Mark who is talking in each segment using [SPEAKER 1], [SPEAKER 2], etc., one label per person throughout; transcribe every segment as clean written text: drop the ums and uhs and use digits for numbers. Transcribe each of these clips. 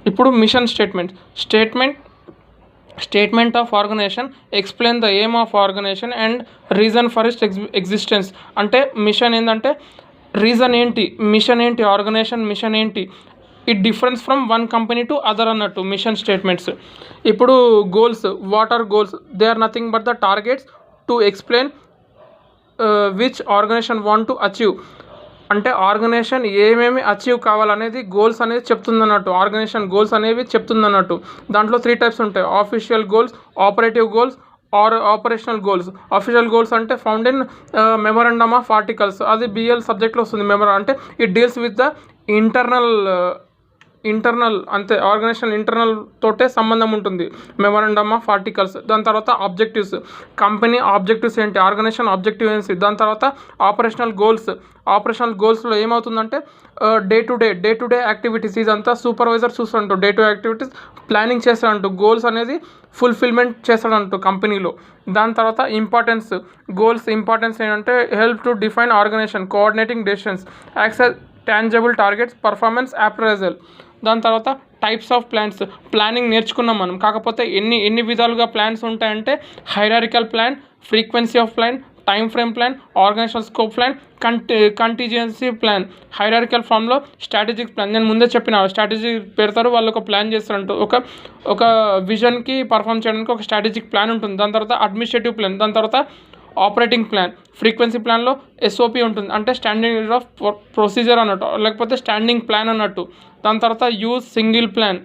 [SPEAKER 1] ఇప్పుడు mission statement of organisation explain the aim of organisation and reason for its existence. అంటే mission ఏంటంటే reason ఏంటి, mission ఏంటి, organisation mission ఏంటి, it difference from one company to other అన్నట్టు mission statements. ఇప్పుడు goals, what are goals? They are nothing but the targets to explain which organisation want to achieve. అంటే organisation ఏమేమి achieve కావాలనేది goals అనేది చెప్తుందన్నట్టు, organisation goals అనేవి చెప్తుందన్నట్టు. దాంట్లో 3 types ఉంటాయి: official goals, operative goals or operational goals. Official goals అంటే found in memorandum of articles, అది బిఎల్ సబ్జెక్ట్లో వస్తుంది. అంటే it deals with the internal అంతే, ఆర్గనైజేషన్ ఇంటర్నల్ తోటే సంబంధం ఉంటుంది మెమోరండమ్ ఆఫ్ ఆర్టికల్స్. దాని తర్వాత ఆబ్జెక్టివ్స్, కంపెనీ ఆబ్జెక్టివ్స్ ఏంటి, ఆర్గనైజేషన్ ఆబ్జెక్టివ్ ఏంటి. దాని తర్వాత ఆపరేషనల్ గోల్స్లో ఏమవుతుందంటే డే టు డే యాక్టివిటీస్, ఇదంతా సూపర్వైజర్ చూస్తాడంటూ, డే టు యాక్టివిటీస్ ప్లానింగ్ చేస్తాడంటూ, గోల్స్ అనేది ఫుల్ఫిల్మెంట్ చేస్తాడంటూ కంపెనీలో. దాని తర్వాత గోల్స్ ఇంపార్టెన్స్ ఏంటంటే help to define organisation, coordinating decisions, access tangible targets, performance appraisal. దాని తర్వాత టైప్స్ ఆఫ్ ప్లాన్స్, ప్లానింగ్ నేర్చుకున్నాం మనం. కాకపోతే ఎన్ని విధాలుగా ప్లాన్స్ ఉంటాయంటే hierarchical plan, frequency of plan, time frame plan, organisation scope plan, contingency plan. Hierarchical ఫామ్లో స్ట్రాటజిక్ ప్లాన్, నేను ముందే చెప్పిన స్ట్రాటజీ పెడతారు, వాళ్ళు ఒక ప్లాన్ చేస్తారంటూ, ఒక విజన్కి పర్ఫామ్ చేయడానికి ఒక స్ట్రాటజిక్ ప్లాన్ ఉంటుంది. దాని తర్వాత అడ్మినిస్ట్రేటివ్ ప్లాన్, దాని తర్వాత ఆపరేటింగ్ ప్లాన్. ఫ్రీక్వెన్సీ ప్లాన్లో ఎస్ఓపి ఉంటుంది, అంటే స్టాండింగ్ ఆఫ్ ప్రొసీజర్ అన్నట్టు, లేకపోతే స్టాండింగ్ ప్లాన్ అన్నట్టు. దాని తర్వాత యూజ్ సింగిల్ ప్లాన్.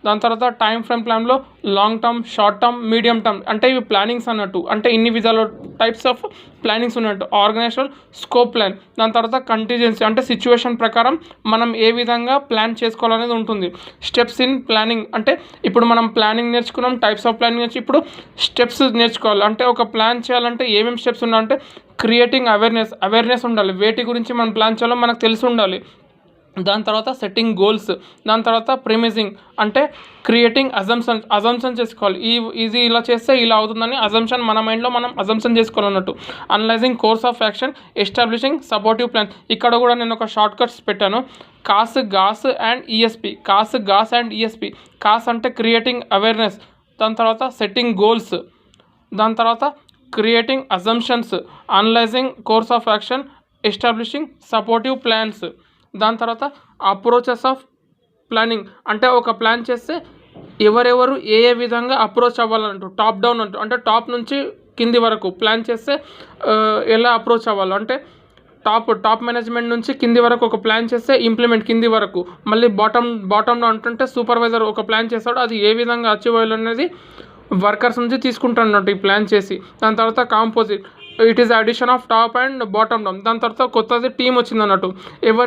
[SPEAKER 1] దాని తర్వాత టైం ఫ్రేమ్ ప్లాన్లో long term, short term, medium term, అంటే ఇవి ప్లానింగ్స్ అన్నట్టు. అంటే ఇన్ని విధాల టైప్స్ ఆఫ్ ప్లానింగ్స్ ఉన్నట్టు. Organisation scope plan. దాని తర్వాత కంటిజెన్సీ, అంటే సిచ్యువేషన్ ప్రకారం మనం ఏ విధంగా ప్లాన్ చేసుకోవాలనేది ఉంటుంది. స్టెప్స్ ఇన్ ప్లానింగ్, అంటే ఇప్పుడు మనం ప్లానింగ్ నేర్చుకున్నాం, టైప్స్ ఆఫ్ ప్లానింగ్ నేర్చుకున్నాం, ఇప్పుడు స్టెప్స్ నేర్చుకోవాలి. అంటే ఒక ప్లాన్ చేయాలంటే ఏమేమి స్టెప్స్ ఉండాలంటే క్రియేటింగ్ అవేర్నెస్ ఉండాలి, వేటి గురించి మనం ప్లాన్ చేయాలో మనకు తెలిసి ఉండాలి. దాని తర్వాత సెట్టింగ్ గోల్స్. దాని తర్వాత ప్రిమిజింగ్, అంటే క్రియేటింగ్ అజంప్షన్ చేసుకోవాలి, ఇది ఇలా చేస్తే ఇలా అవుతుందని మన మైండ్లో మనం అజంప్షన్ చేసుకోవాలన్నట్టు. Analysing course of action, establishing supportive plan. ఇక్కడ కూడా నేను ఒక షార్ట్ కట్స్ పెట్టాను: గాస్ అండ్ ఈఎస్పి. కాస్ అంటే క్రియేటింగ్ అవేర్నెస్. దాని తర్వాత సెట్టింగ్ గోల్స్. దాని తర్వాత creating assumptions, analysing course of action, establishing supportive plans. దాని తర్వాత అప్రోచెస్ ఆఫ్ ప్లానింగ్, అంటే ఒక ప్లాన్ చేస్తే ఎవరెవరు ఏ విధంగా అప్రోచ్ అవ్వాలంటూ, టాప్ డౌన్ అంటూ, అంటే టాప్ నుంచి కింది వరకు ప్లాన్ చేస్తే ఎలా అప్రోచ్ అవ్వాలి, అంటే టాప్ మేనేజ్మెంట్ నుంచి కింది వరకు ఒక ప్లాన్ చేస్తే ఇంప్లిమెంట్ కింది వరకు, మళ్ళీ బాటమ్ డౌన్ అంటుంటే సూపర్వైజర్ ఒక ప్లాన్ చేస్తాడు, అది ఏ విధంగా అచీవ్ అవ్వాలనేది వర్కర్స్ నుంచి తీసుకుంటున్నట్టు ఈ ప్లాన్ చేసి. దాని తర్వాత composite, it is addition of top and bottom down. దాని తర్వాత కొత్తది టీం వచ్చింది అన్నట్టు,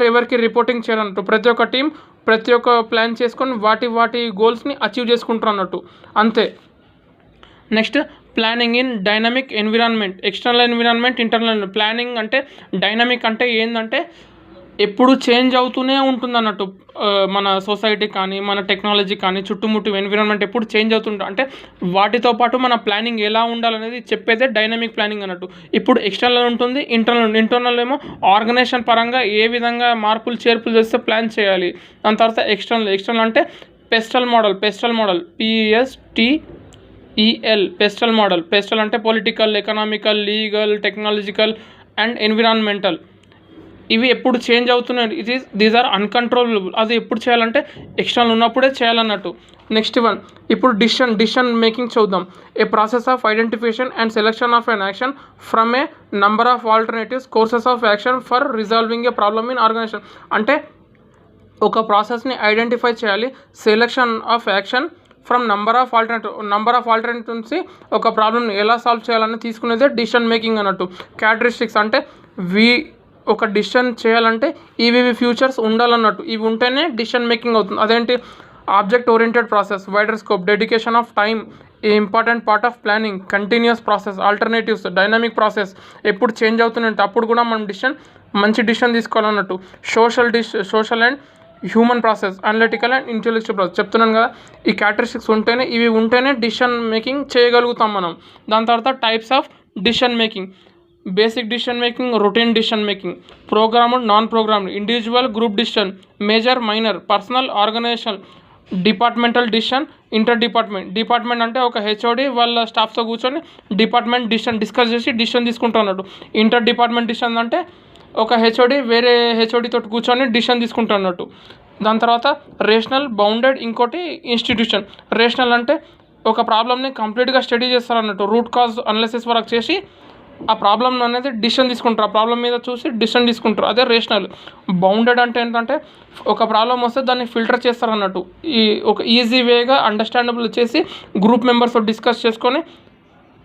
[SPEAKER 1] ఎవరికి రిపోర్టింగ్ చేయాలన్నట్టు. ప్రతి ఒక్క టీం ప్రతి ఒక్క ప్లాన్ చేసుకొని వాటి గోల్స్ని అచీవ్ చేసుకుంటారు అన్నట్టు, అంతే. Next planning in dynamic environment, external environment, internal. Planning అంటే డైనమిక్ అంటే ఏంటంటే ఎప్పుడు చేంజ్ అవుతూనే ఉంటుంది అన్నట్టు. మన సొసైటీ కానీ, మన టెక్నాలజీ కానీ, చుట్టుముట్టు ఎన్విరాన్మెంట్ ఎప్పుడు చేంజ్ అవుతుంటుంది. అంటే వాటితో పాటు మన ప్లానింగ్ ఎలా ఉండాలనేది చెప్పేదే డైనమిక్ ప్లానింగ్ అన్నట్టు. ఇప్పుడు ఎక్స్టర్నల్ ఉంటుంది, ఇంటర్నల్ ఏమో ఆర్గనైజేషన్ పరంగా ఏ విధంగా మార్పులు చేర్పులు చేస్తే ప్లాన్ చేయాలి. దాని తర్వాత ఎక్స్టర్నల్ అంటే పెస్టల్ మోడల్, PESTEL పెస్టల్ అంటే political, economical, legal, technological and environmental. ఇవి ఎప్పుడు చేంజ్ అవుతున్నాయి, దీస్ ఆర్ అన్కంట్రోలబుల్. అది ఎప్పుడు చేయాలంటే ఎక్స్టర్నల్ ఉన్నప్పుడే చేయాలన్నట్టు. నెక్స్ట్ వన్, ఇప్పుడు డిసిషన్ మేకింగ్ చూద్దాం. A process of identification and selection of an action from a number of alternatives courses of action for resolving a problem in organisation. అంటే ఒక ప్రాసెస్ని ఐడెంటిఫై చేయాలి, selection of action from number of alternatives ఒక ప్రాబ్లమ్ని ఎలా solve చేయాలని తీసుకునేదే decision making అన్నట్టు. క్యారెక్టరిస్టిక్స్ అంటే ఒక డిసిషన్ చేయాలంటే ఇవి ఫ్యూచర్స్ ఉండాలన్నట్టు, ఇవి ఉంటేనే డిసిషన్ మేకింగ్ అవుతుంది. అదేంటి? Object oriented process, wider scope, dedication of time, important part of planning, continuous process, alternatives, dynamic process. ఎప్పుడు చేంజ్ అవుతుందంటే అప్పుడు కూడా మనం మంచి డిసిషన్ తీసుకోవాలన్నట్టు. Social and human process, analytical and intellectual process. చెప్తున్నాను కదా, ఈ క్యారెక్టరిస్టిక్స్ ఉంటేనే డిసిషన్ మేకింగ్ చేయగలుగుతాం మనం. దాని తర్వాత types of decision making: basic decision making, routine decision making, programmed, non programmed, individual, group decision, major, minor, personal, organisational. Departmental decision, inter department అంటే ఒక హెచ్ఓడి వాళ్ళ స్టాఫ్తో కూర్చొని డిపార్ట్మెంట్ డిస్కస్ చేసి డిసిషన్ తీసుకుంటున్నాడు. ఇంటర్ డిపార్ట్మెంట్ డిసిషన్ అంటే ఒక HOD వేరే హెచ్ఓడితో కూర్చొని డిసిషన్ తీసుకుంటున్నట్టు. దాని తర్వాత రేషనల్, బౌండెడ్, ఇంకోటి ఇన్స్టిట్యూషన్. రేషనల్ అంటే ఒక ప్రాబ్లమ్ని కంప్లీట్గా స్టడీ చేస్తారు అన్నట్టు, రూట్ కాజ్ అనాలిసిస్ వరకు చేసి ఆ ప్రాబ్లమ్ అనేది డిసిషన్ తీసుకుంటారు, ఆ ప్రాబ్లం మీద చూసి డిసిషన్ తీసుకుంటారు. అదే రేషనల్. బౌండెడ్ అంటే ఏంటంటే ఒక ప్రాబ్లం వస్తే దాన్ని ఫిల్టర్ చేస్తారు అన్నట్టు, ఈ ఒక ఈజీ వేగా అండర్స్టాండబుల్ చేసి గ్రూప్ మెంబర్స్తో డిస్కస్ చేసుకొని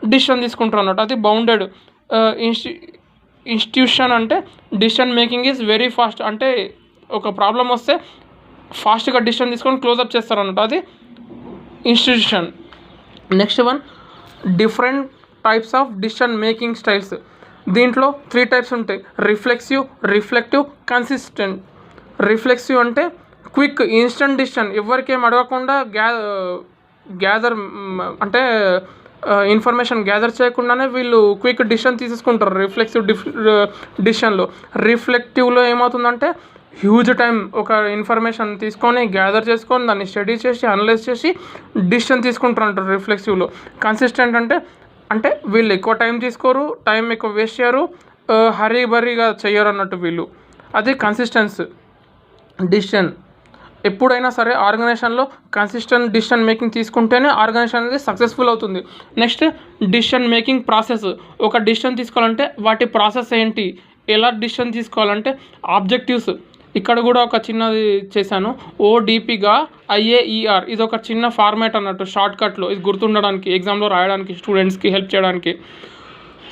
[SPEAKER 1] డిసిషన్ తీసుకుంటారు అన్నట్టు, అది బౌండెడ్. ఇన్స్టిట్యూషన్ అంటే decision making is very fast, అంటే ఒక ప్రాబ్లం వస్తే ఫాస్ట్గా డిసిషన్ తీసుకొని క్లోజప్ చేస్తారు అన్నట్టు, అది institution. Next one, different types of decision making styles. దీంట్లో 3 టైప్స్ ఉంటాయి: రిఫ్లెక్సివ్, రిఫ్లెక్టివ్, కన్సిస్టెంట్. రిఫ్లెక్సివ్ అంటే క్విక్, ఇన్స్టంట్ డిసిషన్, ఎవరికేం అడగకుండా గ్యాదర్ అంటే ఇన్ఫర్మేషన్ గ్యాదర్ చేయకుండానే వీళ్ళు క్విక్ డిసిషన్ తీసేసుకుంటారు రిఫ్లెక్సివ్ డిసిషన్లో. రిఫ్లెక్టివ్లో ఏమవుతుందంటే హ్యూజ్ టైం ఒక ఇన్ఫర్మేషన్ తీసుకొని గ్యాదర్ చేసుకొని దాన్ని స్టడీ చేసి అనలైజ్ చేసి డిసిషన్ తీసుకుంటారు అంటారు రిఫ్లెక్సివ్లో. కన్సిస్టెంట్ అంటే వీళ్ళు ఎక్కువ టైం తీసుకోరు, టైం ఎక్కువ వేస్ట్ చేయరు, హరీబరీగా చెయ్యరు అన్నట్టు వీళ్ళు, అది కన్సిస్టెన్స్ డిసిషన్. ఎప్పుడైనా సరే ఆర్గనైజేషన్లో కన్సిస్టెంట్ డిసిషన్ మేకింగ్ తీసుకుంటేనే ఆర్గనైజేషన్ అనేది సక్సెస్ఫుల్ అవుతుంది. Next, decision making process. ఒక డిసిషన్ తీసుకోవాలంటే వాటి ప్రాసెస్ ఏంటి, ఎలా డిసిషన్ తీసుకోవాలంటే ఆబ్జెక్టివ్స్. ఇక్కడ కూడా ఒక చిన్నది చేశాను, ఓడిపిగా ఐఏఈఆర్, ఇది ఒక చిన్న ఫార్మాట్ అన్నట్టు షార్ట్కట్లో, ఇది గుర్తుండడానికి ఎగ్జామ్లో రాయడానికి స్టూడెంట్స్కి హెల్ప్ చేయడానికి.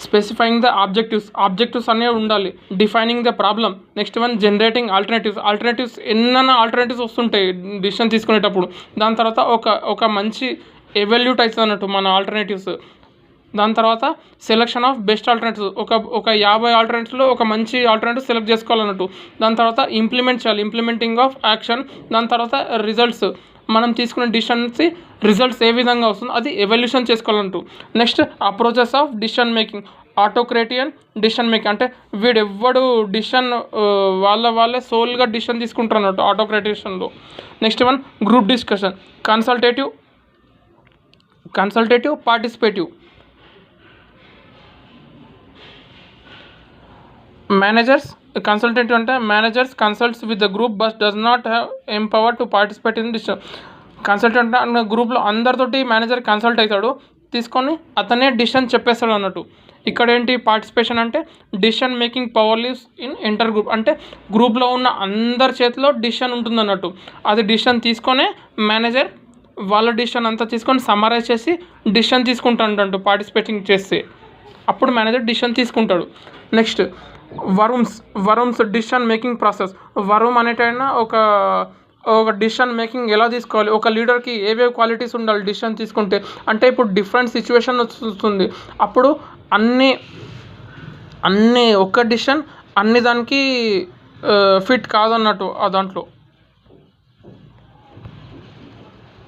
[SPEAKER 1] స్పెసిఫైయింగ్ ద ఆబ్జెక్టివ్స్ అనేవి ఉండాలి. Defining the problem. Next one, generating alternatives ఎన్నైనా ఆల్టర్నేటివ్స్ వస్తుంటాయి డిసిషన్ తీసుకునేటప్పుడు. దాని తర్వాత ఒక మంచి ఎవాల్యూట్ అవుతుంది అన్నట్టు మన ఆల్టర్నేటివ్స్. దాని తర్వాత సెలెక్షన్ ఆఫ్ బెస్ట్ ఆల్టర్నేటివ్స్, ఒక 50 ఆల్టర్నేటివ్స్లో ఒక మంచి ఆల్టర్నేటివ్ సెలెక్ట్ చేసుకోవాలన్నట్టు. దాని తర్వాత ఇంప్లిమెంట్ చేయాలి, ఇంప్లిమెంటింగ్ ఆఫ్ యాక్షన్. దాని తర్వాత రిజల్ట్స్, మనం తీసుకునే డిసిషన్స్ రిజల్ట్స్ ఏ విధంగా వస్తుందో అది ఎవల్యూషన్ చేసుకోవాలంటూ. Next, approaches of decision making. Autocratic decision making అంటే వీడెవ్వడు డిసిషన్ వాళ్ళే సోల్గా డిసిషన్ తీసుకుంటారు అన్నట్టు ఆటోక్రేటిషన్లో. Next one, group discussion. Consultative, participative. Consultative అంటే managers consults with the group but does not have empower to participate in decision. Consultant అంటే గ్రూప్లో అందరితోటి మేనేజర్ కన్సల్ట్ అవుతాడు, తీసుకొని అతనే డిసిషన్ చెప్పేస్తాడు అన్నట్టు. ఇక్కడ ఏంటి పార్టిసిపేషన్ అంటే decision making power leaves in inter group, అంటే గ్రూప్లో ఉన్న అందరి చేతిలో డిసిషన్ ఉంటుంది అన్నట్టు. అది డిసిషన్ తీసుకొనే మేనేజర్ వాళ్ళ డిసిషన్ అంతా తీసుకొని సమ్మరైజ్ చేసి డిసిషన్ తీసుకుంటాడంటూ పార్టిసిపేటింగ్ చేస్తే, అప్పుడు మేనేజర్ డిసిషన్ తీసుకుంటాడు. Next, Vroom's decision making process. Vroom అనేటైనా ఒక డిసిషన్ మేకింగ్ ఎలా తీసుకోవాలి, ఒక లీడర్కి ఏవేవి క్వాలిటీస్ ఉండాలి డిసిషన్ తీసుకుంటే. అంటే ఇప్పుడు డిఫరెంట్ సిచ్యువేషన్ వస్తుంది, అప్పుడు అన్ని ఒక్క డిసిషన్ అన్ని దానికి ఫిట్ కాదన్నట్టు ఆ దాంట్లో.